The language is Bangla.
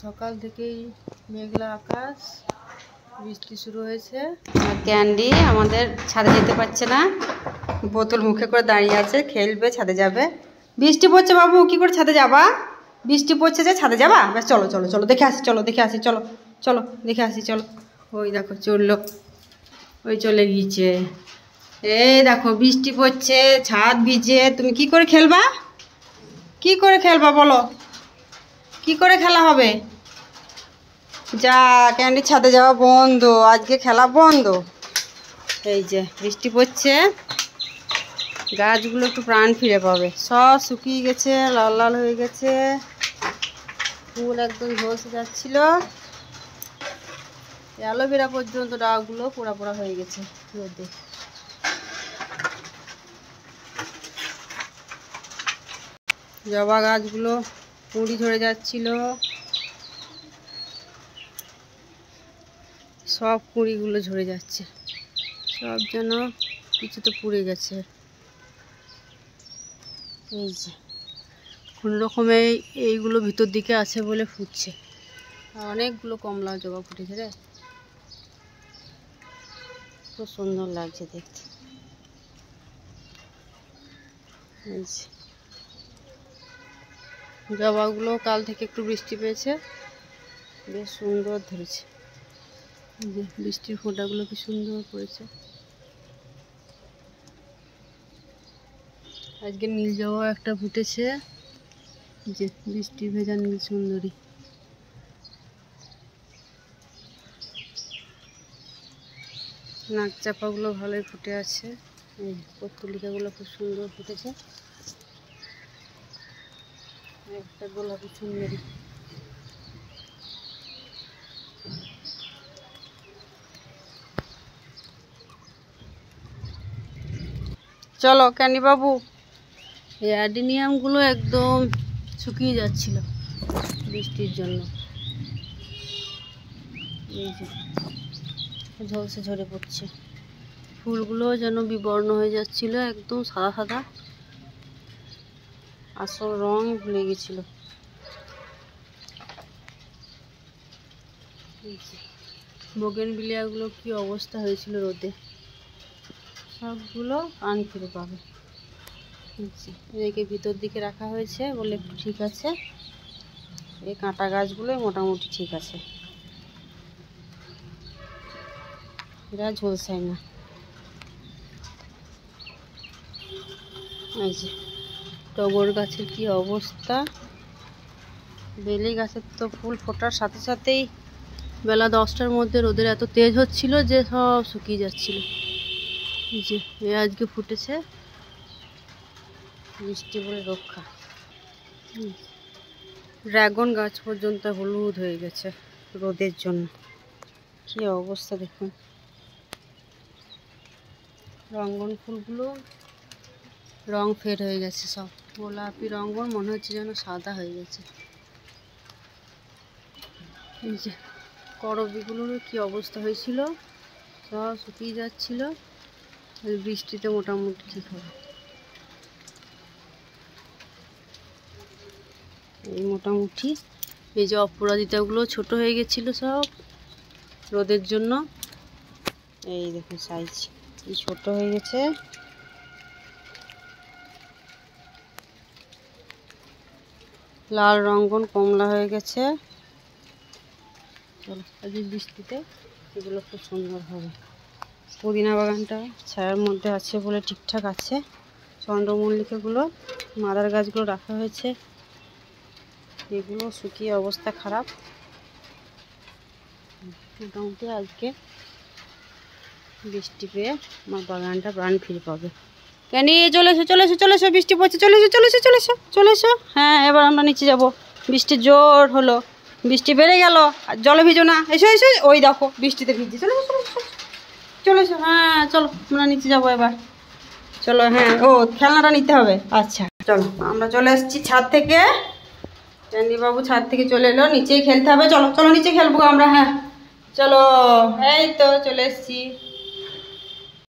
সকাল থেকেই মেঘলা আকাশ, বৃষ্টি শুরু হয়েছে। আর ক্যান্ডি আমাদের ছাদে যেতে পারছে না, বোতল মুখে করে দাঁড়িয়ে আছে, খেলবে, ছাদে যাবে। বৃষ্টি পড়ছে বাবু, কি করে ছাদে যাবা? বৃষ্টি পড়ছে যে ছাদে যাবা? ব্যাস চলো চলো চলো, দেখে আসি, চলো দেখে আসি, চলো চলো দেখে আসি, চলো। ওই দেখো চললো, ওই চলে গিয়েছে। এই দেখো বৃষ্টি পড়ছে, ছাদ ভিজে, তুমি কি করে খেলবা? কি করে খেলবা বলো? কি করে খেলা হবে? যা, ক্যান্ডি ছাদে যাওয়া বন্ধ, আজকে খেলা বন্ধ। এই যে বৃষ্টি পড়ছে, গাছগুলো একটু প্রাণ ফিরে পাবে। সব শুকিয়ে গেছে, লাল লাল হয়ে গেছে, ফুল একদম ঝলসে যাচ্ছিল। অ্যালোভেরা পর্যন্ত ডালগুলো পোড়া পোড়া হয়ে গেছে রোদে। জবা গাছগুলো কুঁড়ি ধরে যাচ্ছিল, সব কুঁড়িগুলো ঝরে যাচ্ছে, সব যেন কিছুতে পুড়ে গেছে। এই যে কোনো রকমে এইগুলো ভিতর দিকে আছে বলে ফুটছে। আর অনেকগুলো কমলা জবা ফুটেছে রে, খুব সুন্দর লাগছে দেখতে। এই যে জবাগুলো কাল থেকে একটু বৃষ্টি পেয়েছে, বেশ সুন্দর ধরেছে। যে বৃষ্টির ফোঁটাগুলো কি সুন্দর পড়েছে। আজকে নীল জবা একটা ফুটেছে, যে বৃষ্টি ভেজা নীল সুন্দরী। নাক চাপাগুলো ভালোই ফুটে আছে, এই পত্তলিকাগুলো খুব সুন্দর ফুটেছে। একটা গোলাপি সুন্দরী। চলো ক্যান্ডি বাবু। এই অ্যাডিনিয়ামগুলো একদম শুকিয়ে যাচ্ছিল বৃষ্টির জন্য, এই যে ঝলসে ঝরে পড়ছে। ফুলগুলো যেন বিবর্ণ হয়ে যাচ্ছিল, একদম সাদা সাদা, আসল রং ভুলে গেছিল। বোগেনভিলিয়াগুলো কি অবস্থা হয়েছিল রোদে, সবগুলো প্রাণ ফিরে পাবে। এদিকে ভিতর দিকে রাখা হয়েছে বলে একটু ঠিক আছে, এই কাঁটা গাছগুলো মোটামুটি ঠিক আছে, এরা ঝলসায় না। এই যে টগর গাছের কি অবস্থা, বেলি গাছের তো ফুল ফোটার সাথে সাথেই বেলা 10টার মধ্যে রোদের এত তেজ হচ্ছিল যে সব শুকিয়ে যাচ্ছিল। এই যে এ আজকে ফুটেছে, বৃষ্টি বলে রক্ষা। ড্রাগন গাছ পর্যন্ত হলুদ হয়ে গেছে রোদের জন্য, কি অবস্থা দেখুন। রঙ্গন ফুলগুলো রং ফেড হয়ে গেছে, সব গোলাপি রঙ্গন, মনে হচ্ছে যেন সাদা হয়ে গেছে। এই যে করবিগুলোর কি অবস্থা হয়েছিল, সব শুকিয়ে যাচ্ছিল, বৃষ্টিতে মোটামুটি ঠিক হবে। এই মোটামুটি এই যে অপরাজিতাগুলো ছোট হয়ে গেছিল সব রোদের জন্য, এই দেখুন সাইজ কি ছোট হয়ে গেছে। লাল রঙ্গন কমলা হয়ে গেছে। চলো আজকে বৃষ্টিতে এগুলো খুব সুন্দর হবে। পুদিনা বাগানটা ছায়ার মধ্যে আছে বলে ঠিকঠাক আছে। চন্দ্রমল্লিকাগুলো, মাদার গাছগুলো রাখা হয়েছে, এগুলো শুকিয়ে অবস্থা খারাপ। মোটামুটি আজকে বৃষ্টি পেয়ে আমার বাগানটা প্রাণ ফিরে পাবে। কেন চলে এসো চলে এসো চলে এসো, বৃষ্টি পড়ছে, চলে এসো চলে এসো চলে এসো চলে এসো। হ্যাঁ এবার আমরা নিচে যাব, বৃষ্টি জোর হলো, বৃষ্টি বেড়ে গেল, আর জলে ভিজো না, এসো এসো, ওই দেখো বৃষ্টিতে ভিজছে, চলে এসো চলে এসো চলে এসো। হ্যাঁ চলো আমরা নিচে যাবো এবার, চলো। হ্যাঁ ও খেলনাটা নিতে হবে, আচ্ছা চলো। আমরা চলে এসেছি ছাদ থেকে, ক্যান্ডি বাবু ছাদ থেকে চলে এলো, নিচেই খেলতে হবে, চলো চলো নিচে খেলবো আমরা। হ্যাঁ চলো, এই তো চলে এসেছি।